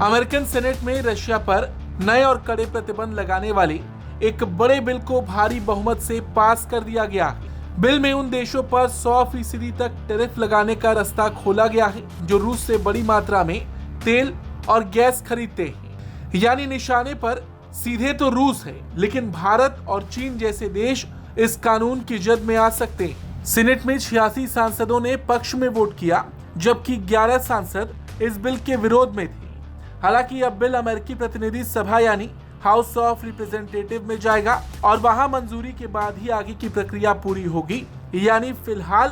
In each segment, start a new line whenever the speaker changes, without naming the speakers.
American senate में Russia पर नए और कड़े प्रतिबंध लगाने वाले एक बड़े बिल को भारी बहुमत से पास कर दिया गया है। बिल में उन देशों पर 100% तक टैरिफ लगाने का रास्ता खोला गया है जो रूस से बड़ी मात्रा में तेल और गैस खरीदते हैं। यानी निशाने पर सीधे तो रूस है, लेकिन भारत और चीन जैसे देश इस कानून की जद में आ सकते हैं। सीनेट में 86 सांसदों ने पक्ष में वोट किया, जबकि 11 सांसद इस बिल के विरोध में थे। हालांकि अब बिल अमेरिकी प्रतिनिधि सभा यानी हाउस ऑफ रिप्रेजेंटेटिव में जाएगा और वहां मंजूरी के बाद ही आगे की प्रक्रिया पूरी होगी। यानी फिलहाल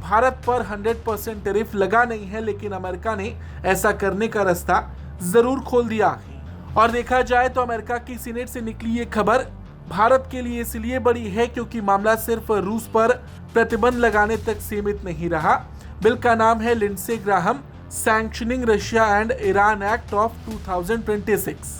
भारत पर 100% टैरिफ लगा नहीं है, लेकिन अमेरिका ने ऐसा करने का रास्ता जरूर खोल दिया है। और देखा जाए तो अमेरिका की सीनेट से निकली ये खबर भारत के लिए इसलिए बड़ी है क्योंकि मामला सिर्फ रूस पर प्रतिबंध लगाने तक सीमित नहीं रहा। बिल का नाम है Lindsey Graham sanctioning Russia and Iran act of 2026।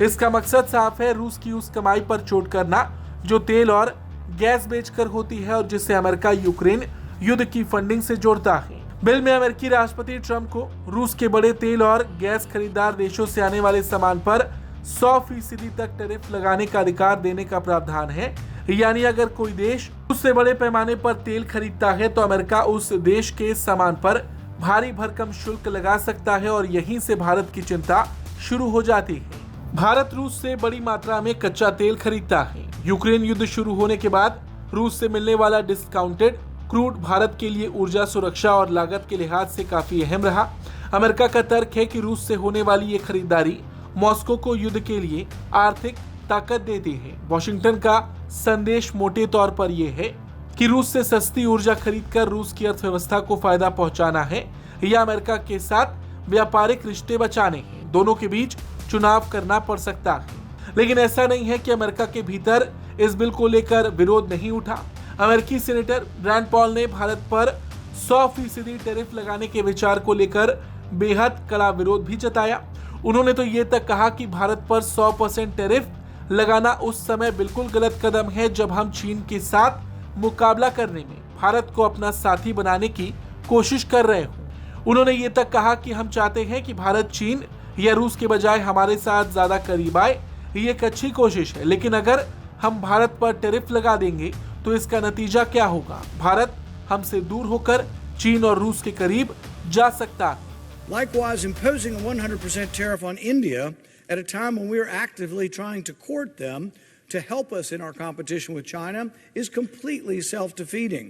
इसका मकसद साफ है, रूस की उस कमाई पर चोट करना जो तेल और गैस बेचकर होती है और जिसे अमेरिका यूक्रेन युद्ध की फंडिंग से जोड़ता है। बिल में अमेरिकी राष्ट्रपति ट्रंप को रूस के बड़े तेल और गैस खरीदार देशों से आने वाले सामान पर 100% तक टैरिफ लगाने का अधिकार देने का प्रावधान है। यानी अगर कोई देश रूस से बड़े पैमाने पर तेल खरीदता है तो अमेरिका उस देश के सामान पर भारी भरकम शुल्क लगा सकता है और यहीं से भारत की चिंता शुरू हो जाती है। भारत रूस से बड़ी मात्रा में कच्चा तेल खरीदता है। यूक्रेन युद्ध शुरू होने के बाद रूस से मिलने वाला डिस्काउंटेड क्रूड भारत के लिए ऊर्जा सुरक्षा और लागत के लिहाज से काफी अहम रहा। अमेरिका का तर्क है कि रूस से होने वाली ये खरीदारी मॉस्को को युद्ध के लिए आर्थिक ताकत देती है। वॉशिंगटन का संदेश मोटे तौर पर यह है कि रूस से सस्ती ऊर्जा खरीदकर रूस की अर्थव्यवस्था को फायदा पहुंचाना है या अमेरिका के साथ व्यापारिक रिश्ते बचाने हैं। दोनों के बीच चुनाव करना पड़ सकता है, लेकिन ऐसा नहीं है कि अमेरिका के भीतर इस बिल को लेकर विरोध नहीं उठा। अमेरिकी सीनेटर रैंड पॉल ने भारत पर 100% टैरिफ लगाने के विचार को लेकर बेहद कड़ा विरोध भी जताया। उन्होंने तो ये तक कहा कि भारत पर 100% टैरिफ लगाना उस समय बिल्कुल गलत कदम है जब हम चीन के साथ मुकाबला करने में भारत को अपना साथी बनाने की कोशिश कर रहे हों। उन्होंने ये तक कहा कि हम चाहते हैं कि भारत चीन या रूस के बजाय हमारे साथ ज्यादा करीब आए। ये एक अच्छी कोशिश है, लेकिन अगर हम भारत पर टैरिफ लगा देंगे तो इसका नतीजा क्या होगा? भारत हमसे दूर होकर चीन और रूस के करीब जा सकता है।
Likewise, imposing a 100% tariff on India at a time when we are actively trying to court them to help us in our competition with China is completely self-defeating.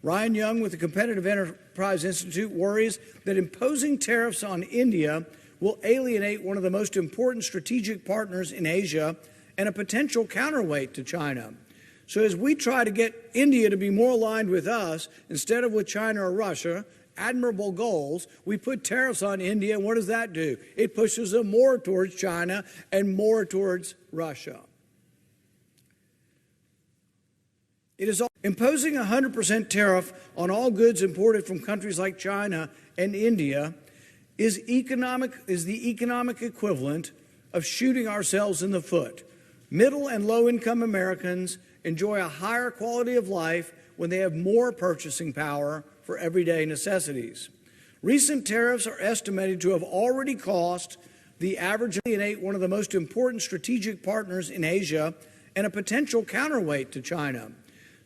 Ryan Young with the Competitive Enterprise Institute worries that imposing tariffs on India will alienate one of the most important strategic partners in Asia and a potential counterweight to China. So as we try to get India to be more aligned with us instead of with China or Russia, admirable goals, we put tariffs on India, and what does that do? It pushes them more towards China and more towards Russia. It is imposing a 100% tariff on all goods imported from countries like China and India is the economic equivalent of shooting ourselves in the foot. Middle and low-income Americans enjoy a higher quality of life when they have more purchasing power for everyday necessities. Recent tariffs are estimated to have already cost the average alienate one of the most important strategic partners in Asia and a potential counterweight to China.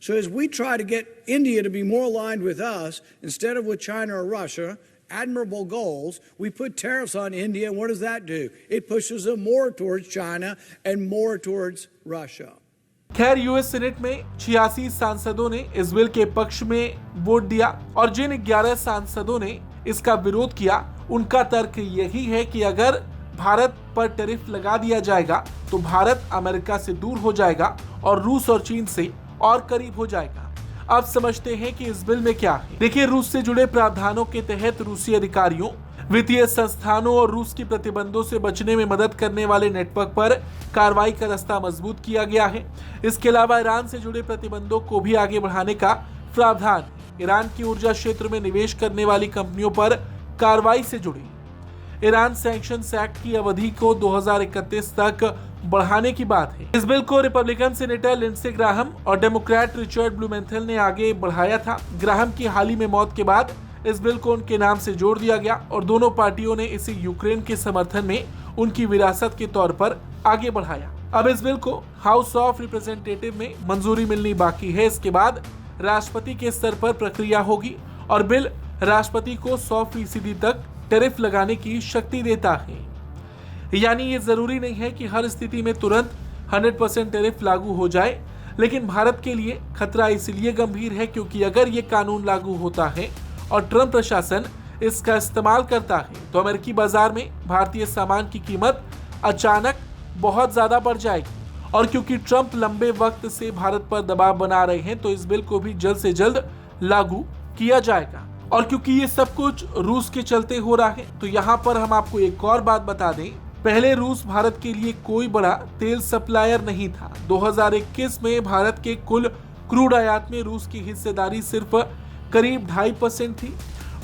So as we try to get India to be more aligned with us instead of with China or Russia, admirable goals, we put tariffs on India, and what does that do? It pushes them more towards China and more towards Russia.
खैर US senate में 86 सांसदों ने इस bill के पक्ष में vote दिया और जिन 11 सांसदों ने इसका विरोध किया उनका तर्क यही है कि अगर भारत पर टैरिफ लगा दिया जाएगा तो भारत अमेरिका से दूर हो जाएगा और रूस और चीन से और करीब हो जाएगा। अब समझते हैं कि इस बिल में क्या है। देखिए, रूस से जुड़े प्रावधानों के तहत रूसी अधिकारियों, वित्तीय संस्थानों और रूस की प्रतिबंधों से बचने में मदद करने वाले नेटवर्क पर कार्रवाई का रास्ता मजबूत किया गया है। इसके अलावा ईरान से जुड़े प्रतिबंधों को भी आगे बढ़ाने का प्रावधान है। ईरान की ऊर्जा क्षेत्र में निवेश करने वाली कंपनियों पर कार्रवाई से जुड़ी ईरान सैंक्शंस एक्ट की अवधि को 2031 तक बढ़ाने की बात है। इस बिल को रिपब्लिकन सीनेटर लिंडसे ग्राहम और डेमोक्रेट रिचर्ड ब्लूमेंथल ने आगे बढ़ाया था। ग्राहम की हाल ही में मौत के बाद इस बिल को उनके नाम से जोड़ दिया गया और दोनों पार्टियों ने इसे यूक्रेन के समर्थन में उनकी विरासत के तौर पर आगे बढ़ाया। अब इस बिल को हाउस ऑफ रिप्रेजेंटेटिव में मंजूरी मिलनी बाकी है। इसके बाद राष्ट्रपति के स्तर पर प्रक्रिया होगी और बिल राष्ट्रपति को 100% तक टैरिफ लगाने की शक्ति देता है। यानी ये जरूरी नहीं है कि हर स्थिति में तुरंत 100% टैरिफ लागू हो जाए, लेकिन भारत के लिए खतरा इसलिए गंभीर है क्योंकि अगर ये कानून लागू होता है और ट्रंप प्रशासन इसका इस्तेमाल करता है तो अमेरिकी बाजार में भारतीय सामान की कीमत अचानक बहुत ज्यादा बढ़ जाएगी। और क्योंकि ट्रंप लंबे वक्त से भारत पर दबाव बना रहे हैं तो इस बिल को भी जल्द से जल्द लागू किया जाएगा। और क्योंकि ये सब कुछ रूस के चलते हो रहा है तो यहाँ पर हम आपको एक और बात बता दें, पहले रूस भारत के लिए कोई बड़ा तेल सप्लायर नहीं था। 2021 में भारत के कुल क्रूड आयात में रूस की हिस्सेदारी सिर्फ करीब 2.5% थी।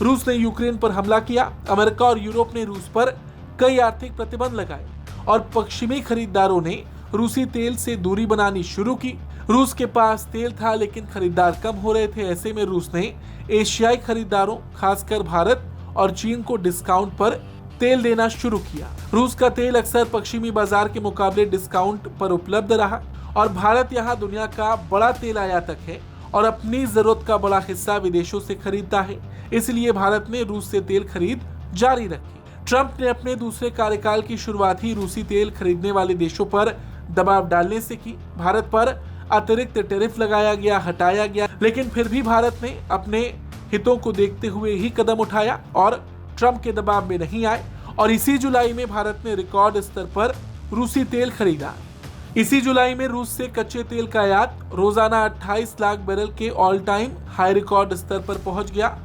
रूस ने यूक्रेन पर हमला किया, अमेरिका और यूरोप ने रूस पर कई आर्थिक प्रतिबंध लगाए और पश्चिमी खरीदारों ने रूसी तेल से दूरी बनानी शुरू की। रूस के पास तेल था लेकिन खरीदार कम हो रहे थे। ऐसे में रूस ने एशियाई खरीदारों खासकर भारत और चीन को डिस्काउंट पर तेल देना शुरू किया। रूस का तेल अक्सर पश्चिमी बाजार के मुकाबले डिस्काउंट पर उपलब्ध रहा और भारत यहाँ दुनिया का बड़ा तेल आयातक है और अपनी जरूरत का बड़ा हिस्सा विदेशों से खरीदता है। इसलिए भारत ने रूस से तेल खरीद जारी रखी। ट्रंप ने अपने दूसरे कार्यकाल की शुरुआत ही रूसी तेल खरीदने वाले देशों पर दबाव डालने से की। भारत पर अतिरिक्त टैरिफ लगाया गया, हटाया गया, लेकिन फिर भी भारत ने अपने हितों को देखते हुए ही कदम उठाया और ट्रंप के दबाव में नहीं आए और इसी जुलाई में भारत ने रिकॉर्ड स्तर पर रूसी तेल खरीदा। इसी जुलाई में रूस से कच्चे तेल का आयात रोजाना 28 लाख बैरल के ऑल टाइम हाई रिकॉर्ड स्तर पर पहुंच गया,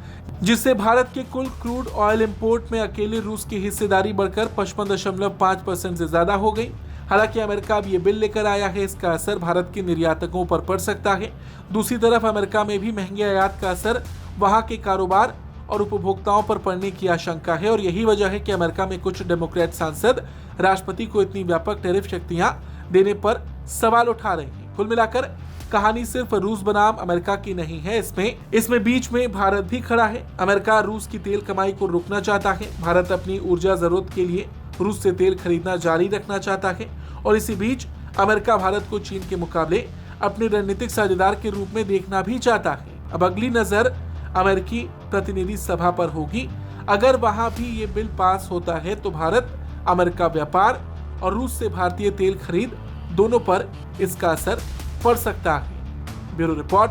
जिससे भारत के कुल क्रूड ऑयल इंपोर्ट में अकेले रूस की हिस्सेदारी बढ़कर 55.5% से ज्यादा हो गई। हालांकि अमेरिका अब ये बिल लेकर आया है, इसका असर भारत के निर्यातकों पर पड़ सकता है। दूसरी तरफ अमेरिका में भी महंगे आयात का असर वहां के कारोबार और उपभोक्ताओं पर पड़ने की आशंका है और यही वजह है कि अमेरिका में कुछ डेमोक्रेट सांसद राष्ट्रपति को इतनी व्यापक टैरिफ शक्तियां देने पर सवाल उठा रहे हैं। कुल मिलाकर कहानी सिर्फ रूस बनाम अमेरिका की नहीं है, इसमें बीच में भारत भी खड़ा है। अमेरिका रूस की तेल कमाई को रोकना चाहता है, भारत अपनी ऊर्जा जरूरत के लिए रूस से तेल खरीदना जारी रखना चाहता है और इसी बीच अमेरिका भारत को चीन के मुकाबले अपने रणनीतिक साझेदार के रूप में देखना भी चाहता है। अब अगली नजर अमेरिकी प्रतिनिधि सभा पर होगी। अगर वहां भी ये बिल पास होता है तो भारत अमेरिका व्यापार और रूस से भारतीय तेल खरीद दोनों पर इसका असर पड़ सकता है। Bureau report,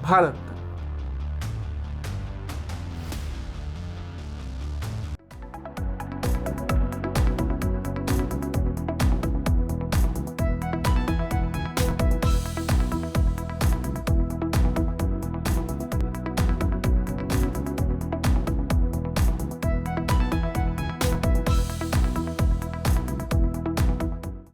Bharat.